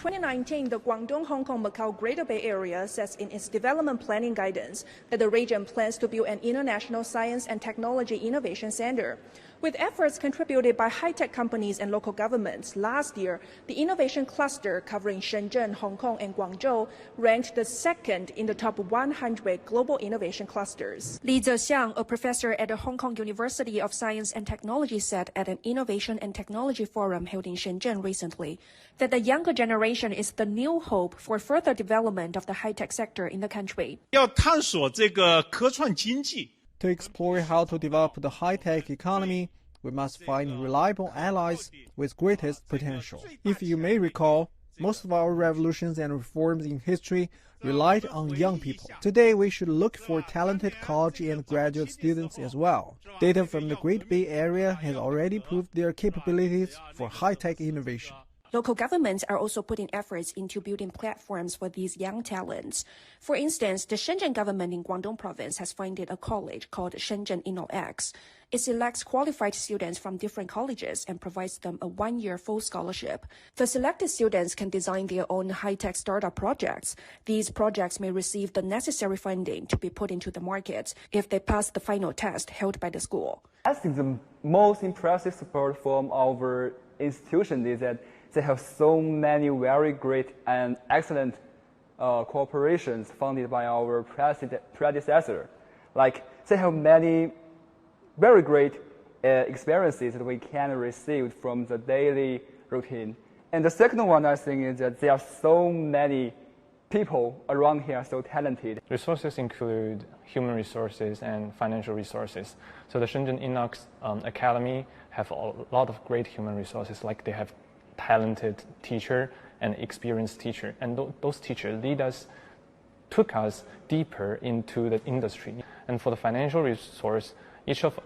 2019, the Guangdong-Hong Kong-Macau Greater Bay Area says in its development planning guidance that the region plans to build an international science and technology innovation center. With efforts contributed by high-tech companies and local governments, last year, the innovation cluster covering Shenzhen, Hong Kong, and Guangzhou ranked the second in the top 100 global innovation clusters. Li Zexiang, a professor at the Hong Kong University of Science and Technology, said at an Innovation and Technology Forum held in Shenzhen recently that the younger generation is the new hope for further development of the high-tech sector in the country. 要探索这个科创经济。 To explore how to develop the high-tech economy, we must find reliable allies with greatest potential. If you may recall, most of our revolutions and reforms in history relied on young people. Today, we should look for talented college and graduate students as well. Data from the Great Bay Area has already proved their capabilities for high-tech innovation. Local governments are also putting efforts into building platforms for these young talents. For instance, the Shenzhen government in Guangdong province has funded a college called Shenzhen InnoX. It selects qualified students from different colleges and provides them a one-year full scholarship. The selected students can design their own high-tech startup projects. These projects may receive the necessary funding to be put into the market if they pass the final test held by the school. I think the most impressive support from our institution is that they have so many very great and excellent corporations funded by our predecessor. Like, they have many very great experiences that we can receive from the daily routine. And the second one, I think, is that there are so many people around here so talented. Resources include human resources and financial resources. So the Shenzhen InnoX Academy have a lot of great human resources, like they have talented teacher and experienced teacher, and those teachers took us deeper into the industry. And for the financial resource, each of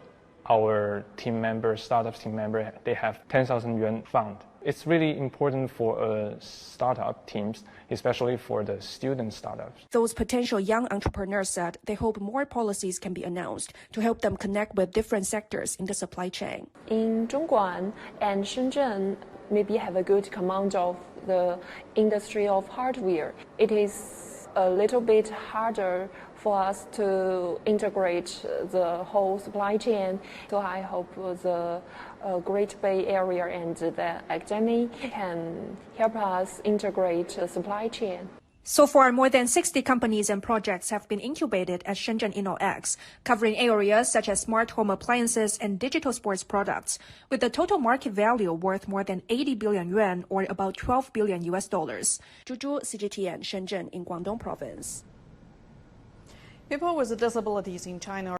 our team members, startup team member, they have 10,000 yuan fund. It's really important for startup teams, especially for the student startups. Those potential young entrepreneurs said they hope more policies can be announced to help them connect with different sectors in the supply chain. In Zhongguan and Shenzhen, maybe have a good command of the industry of hardware. It is a little bit harder for us to integrate the whole supply chain. So I hope the Great Bay Area and the academy can help us integrate the supply chain. So far, more than 60 companies and projects have been incubated at Shenzhen InnoX, covering areas such as smart home appliances and digital sports products, with a total market value worth more than 80 billion yuan, or about $12 billion. Zhu, CGTN, Shenzhen in Guangdong province. People with disabilities in China